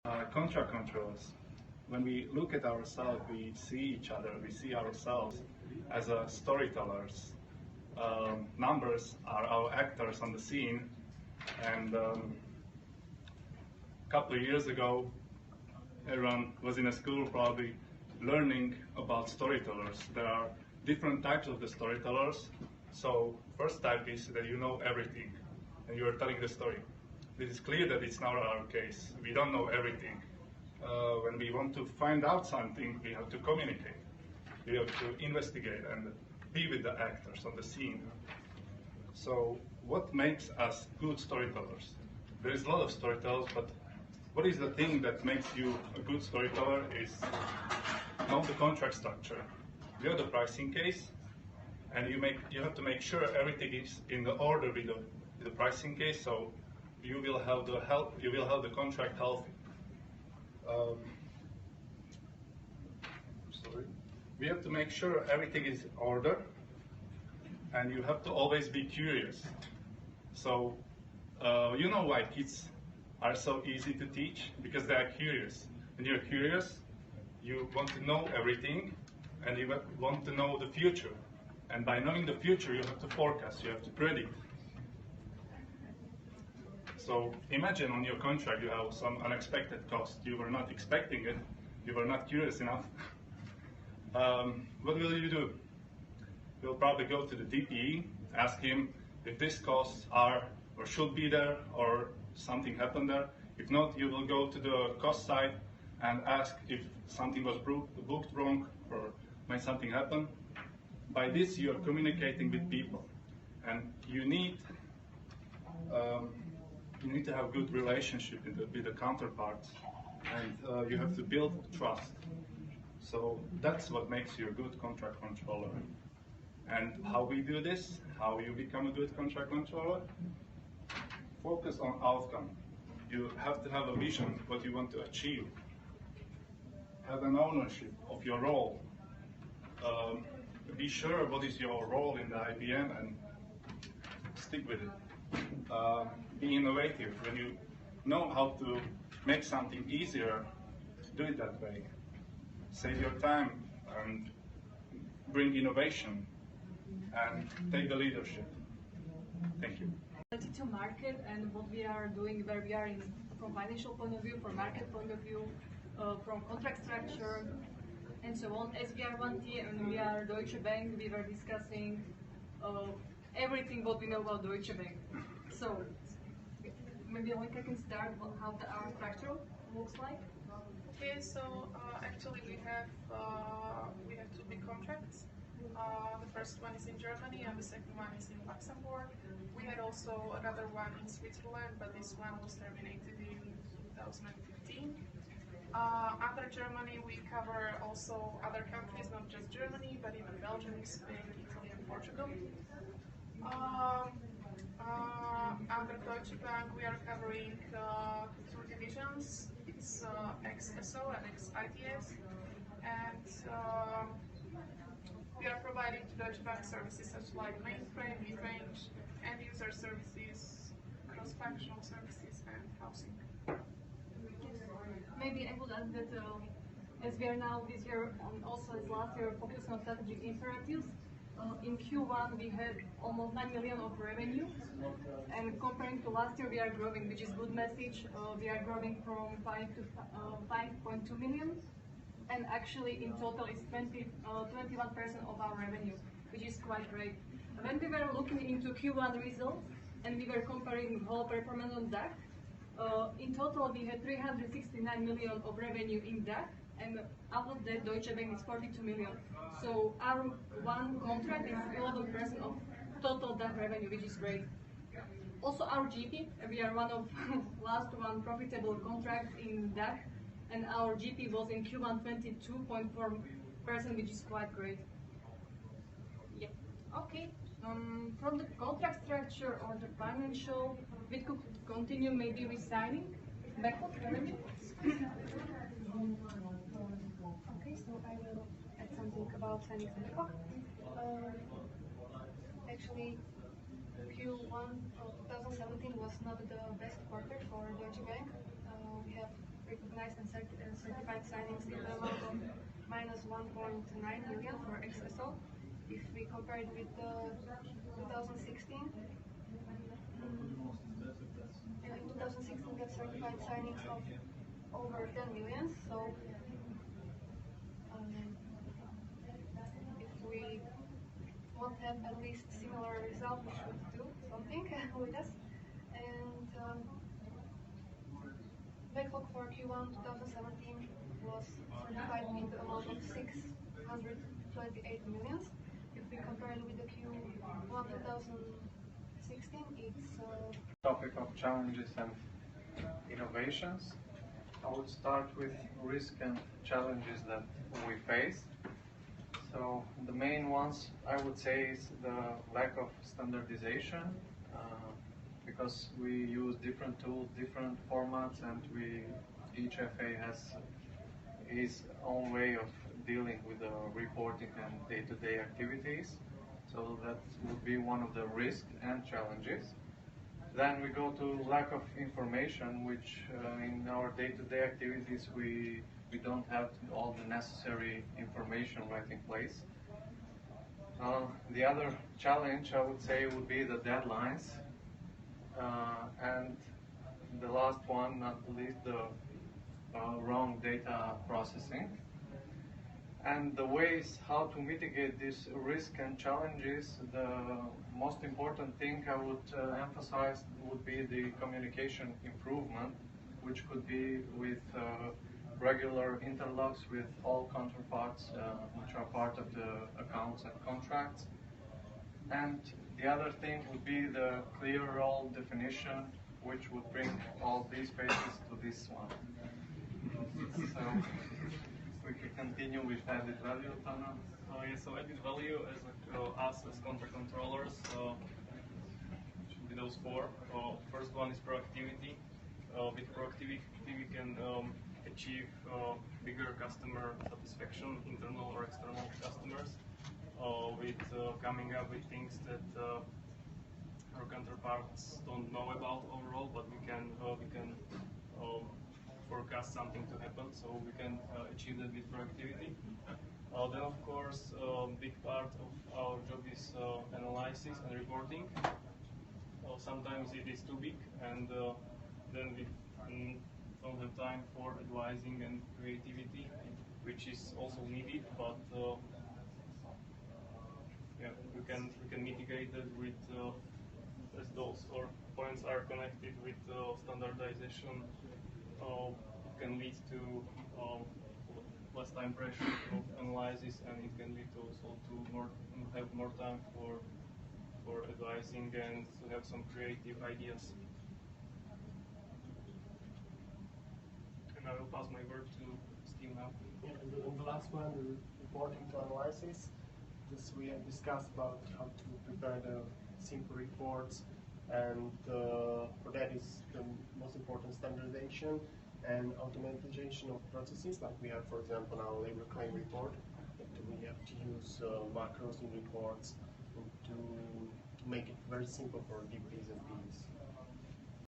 Contract controls. When we look at ourselves, we see each other, we see ourselves as storytellers. Numbers are our actors on the scene, and a couple of years ago, everyone was in a school probably learning about storytellers. There are different types of the storytellers. So first type is that you know everything and you are telling the story. It is clear that it's not our case. We don't know everything. When we want to find out something, we have to communicate. We have to investigate and be with the actors on the scene. So what makes us good storytellers? There is a lot of storytellers, but what is the thing that makes you a good storyteller is know the contract structure. You have the pricing case, and you have to make sure everything is in the order with the pricing case. So you will have the contract healthy. We have to make sure everything is in order, and you have to always be curious. So you know why kids are so easy to teach? Because they are curious. When you're curious, you want to know everything, and you want to know the future. And by knowing the future, you have to forecast, you have to predict. So imagine on your contract you have some unexpected cost. You were not expecting it, you were not curious enough. What will you do? You'll probably go to the DPE, ask him if these costs are or should be there or something happened there. If not, you will go to the cost side and ask if something was booked wrong or might something happen. By this, you are communicating with people, and you need to have good relationship with the counterparts, and you have to build trust. So that's what makes you a good contract controller. And how we do this, how you become a good contract controller? Focus on outcome. You have to have a vision, what you want to achieve. Have an ownership of your role. Be sure what is your role in the IBM and stick with it. Be innovative. When you know how to make something easier, do it that way. Save your time and bring innovation and take the leadership. Thank you. Related to market and what we are doing, where we are in from financial point of view, from market point of view, from contract structure, and so on. As we are one team and we are Deutsche Bank, we were discussing everything what we know about Deutsche Bank. So maybe I can start how our structure looks like. Okay, so actually we have two big contracts. The first one is in Germany and the second one is in Luxembourg. We had also another one in Switzerland, but this one was terminated in 2015. Under Germany, we cover also other countries, not just Germany, but even Belgium, Spain, Italy, and Portugal. Under Deutsche Bank, we are covering two divisions. It's ex-SO and ex-ITS, and we are providing to Deutsche Bank services such like mainframe, mid-range, end-user services, cross-functional services, and housing. Maybe I would add that as we are now this year, also as last year, focused on strategic imperatives. In Q1 we had almost 9 million of revenue, and comparing to last year we are growing, which is good message. We are growing from 5 to 5.2 million, and actually in total it's 21% of our revenue, which is quite great. When we were looking into Q1 results and we were comparing whole performance on DACH, in total we had 369 million of revenue in DACH, and out of that Deutsche Bank is 42 million. So our one contract is 11% of total DACH revenue, which is great. Also our GP, we are one of last one profitable contracts in DACH, and our GP was in Q1 22.4%, which is quite great. Yeah. Okay. From the contract structure or the financial, we could continue maybe with signing backup revenue. Okay, so I will add something about signing backup. Actually, Q1 of 2017 was not the best quarter for Deutsche Bank. We have recognized and certified signings in the amount of minus 1.9 million for XSO. If we compare it with 2016, in 2016 we had certified signings of over 10 million. So if we want to have at least similar result, we should do something with us. And backlog for Q1 2017 was certified in the amount of 628 million. If we compare it with the Q1 2016, it's topic of challenges and innovations. I would start with risk and challenges that we face. So the main ones I would say is the lack of standardization, because we use different tools, different formats, and each FA has his own way of dealing with the reporting and day-to-day activities. So that would be one of the risks and challenges. Then we go to lack of information, which in our day-to-day activities we don't have all the necessary information right in place. The other challenge I would say would be the deadlines, and the last one, not least, the wrong data processing. And the ways how to mitigate these risks and challenges, the most important thing I would emphasize would be the communication improvement, which could be with regular interlocks with all counterparts which are part of the accounts and contracts. And the other thing would be the clear role definition, which would bring all these pages to this one. So we can continue with added value, Tana. Yeah, so added value as us as contract controllers should be those four. First one is proactivity. With proactivity we can achieve bigger customer satisfaction, internal or external customers, with coming up with things that our counterparts don't know about overall, but we can forecast something to happen, so we can achieve that with proactivity. Then of course, a big part of our job is analysis and reporting. Sometimes it is too big, and then we don't have time for advising and creativity, which is also needed, but yeah, we can mitigate that with as those or points are connected with standardization. It can lead to less time pressure of analysis, and it can lead also to have more time for advising and to have some creative ideas. And I will pass my word to Steve now. Yeah, and the last one, the reporting to analysis. We have discussed about how to prepare the simple reports, and for that is the most important standardization and automatization of processes. Like we have, for example, our labor claim report, that we have to use macros in reports to make it very simple for DPs and Ps.